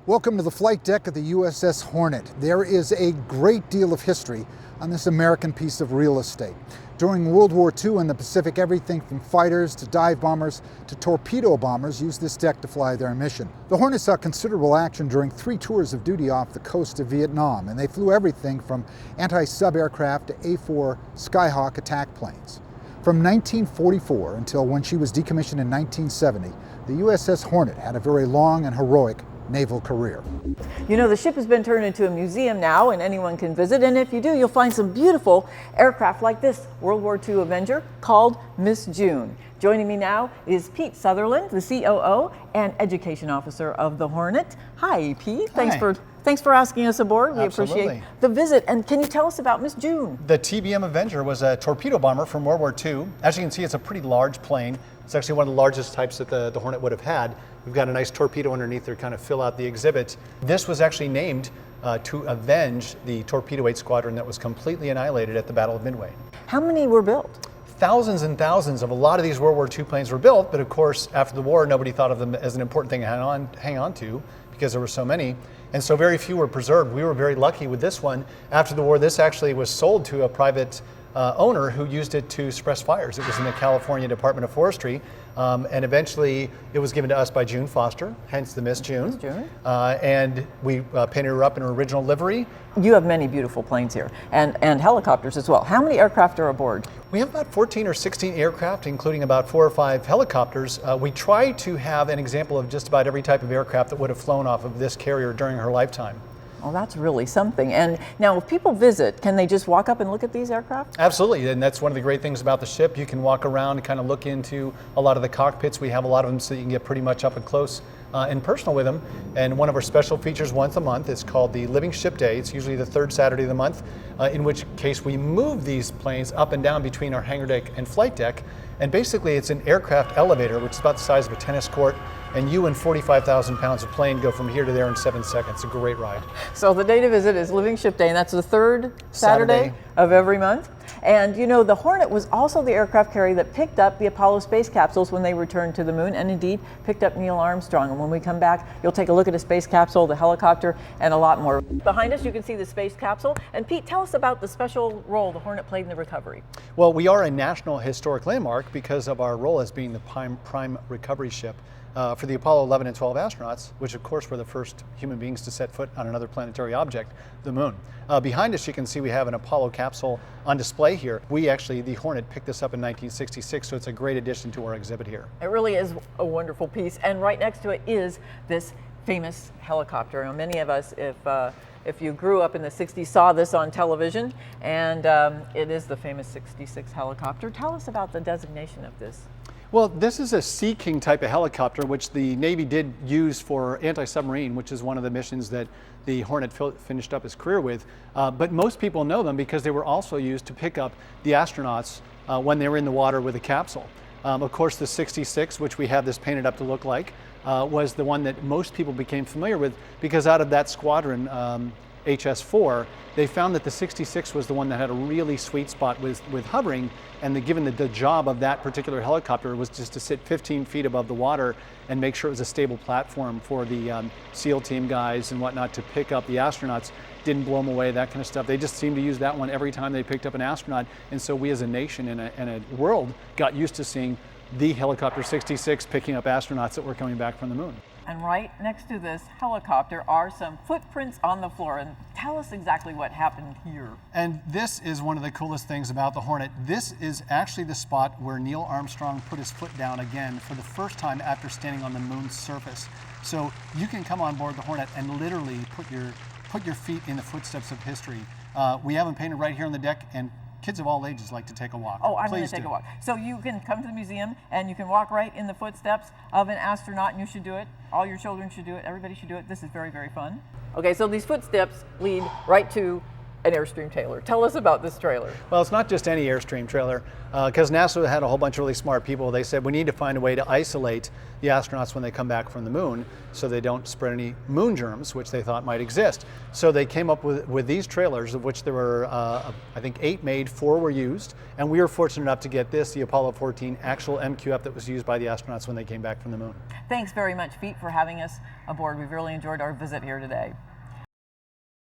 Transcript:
Welcome to the flight deck of the USS Hornet. There is a great deal of history on this American piece of real estate. During World War II in the Pacific, everything from fighters to dive bombers to torpedo bombers used this deck to fly their mission. The Hornet saw considerable action during 3 tours of duty off the coast of Vietnam, and they flew everything from anti-sub aircraft to A-4 Skyhawk attack planes. From 1944 until when she was decommissioned in 1970, the USS Hornet had a very long and heroic naval career. You know, the ship has been turned into a museum now, and anyone can visit, and if you do, you'll find some beautiful aircraft like this World War II Avenger called Miss June. Joining me now is Pete Sutherland, the COO and Education Officer of the Hornet. Hi, Pete. Hi. Thanks for asking us aboard. We Absolutely. appreciate the visit. And can you tell us about Miss June? The TBM Avenger was a torpedo bomber from World War II. As you can see, it's a pretty large plane. It's actually one of the largest types that the Hornet would have had. We've got a nice torpedo underneath there to kind of fill out the exhibit. This was actually named to avenge the Torpedo 8 squadron that was completely annihilated at the Battle of Midway. How many were built? Thousands and thousands of a lot of these World War II planes were built, but of course, after the war, nobody thought of them as an important thing to hang on to because there were so many. And so very few were preserved. We were very lucky with this one. After the war, this actually was sold to a private owner who used it to suppress fires. It was in the California Department of Forestry, and eventually it was given to us by June Foster, hence the Miss June. Miss June. And we painted her up in her original livery. You have many beautiful planes here, and helicopters as well. How many aircraft are aboard? We have about 14 or 16 aircraft, including about 4 or 5 helicopters. We try to have an example of just about every type of aircraft that would have flown off of this carrier during her lifetime. Well, that's really something. And now if people visit, can they just walk up and look at these aircraft? Absolutely, and that's one of the great things about the ship. You can walk around and kind of look into a lot of the cockpits. We have a lot of them so you can get pretty much up and close and personal with them. And one of our special features once a month is called the Living Ship Day. It's usually the 3rd Saturday of the month, in which case we move these planes up and down between our hangar deck and flight deck. And basically it's an aircraft elevator, which is about the size of a tennis court, and you and 45,000 pounds of plane go from here to there in 7 seconds. A great ride. So the day to visit is Living Ship Day, and that's the 3rd Saturday of every month. And you know, the Hornet was also the aircraft carrier that picked up the Apollo space capsules when they returned to the moon, and indeed picked up Neil Armstrong. And when we come back, you'll take a look at a space capsule, the helicopter, and a lot more. Behind us, you can see the space capsule. And Pete, tell us about the special role the Hornet played in the recovery. Well, we are a National Historic Landmark because of our role as being the prime recovery ship for the Apollo 11 and 12 astronauts, which of course were the first human beings to set foot on another planetary object, the moon. Behind us you can see we have an Apollo capsule on display here. The Hornet picked this up in 1966, so it's a great addition to our exhibit here. It really is a wonderful piece, and right next to it is this famous helicopter. Now, many of us, if you grew up in the 60s, saw this on television, and it is the famous 66 helicopter. Tell us about the designation of this. Well, this is a Sea King type of helicopter, which the Navy did use for anti-submarine, which is one of the missions that the Hornet finished up his career with. But most people know them because they were also used to pick up the astronauts when they were in the water with a capsule. Of course, the 66, which we have this painted up to look like, was the one that most people became familiar with because out of that squadron, HS4, they found that the 66 was the one that had a really sweet spot with hovering, and given the job of that particular helicopter was just to sit 15 feet above the water and make sure it was a stable platform for the SEAL team guys and whatnot to pick up the astronauts, didn't blow them away, that kind of stuff. They just seemed to use that one every time they picked up an astronaut, and so we as a nation and a world got used to seeing the helicopter 66 picking up astronauts that were coming back from the moon. And right next to this helicopter are some footprints on the floor. And tell us exactly what happened here. And this is one of the coolest things about the Hornet. This is actually the spot where Neil Armstrong put his foot down again for the first time after standing on the moon's surface. So you can come on board the Hornet and literally put your feet in the footsteps of history. We have them painted right here on the deck, and kids of all ages like to take a walk. Oh, I'm going to take a walk. So you can come to the museum and you can walk right in the footsteps of an astronaut, and you should do it. All your children should do it. Everybody should do it. This is very, very fun. Okay, so these footsteps lead right to an Airstream trailer. Tell us about this trailer. Well, it's not just any Airstream trailer, because NASA had a whole bunch of really smart people. They said we need to find a way to isolate the astronauts when they come back from the moon so they don't spread any moon germs, which they thought might exist. So they came up with these trailers, of which there were, I think, 8 made, 4 were used, and we were fortunate enough to get this, the Apollo 14 actual MQF that was used by the astronauts when they came back from the moon. Thanks very much, Pete, for having us aboard. We've really enjoyed our visit here today.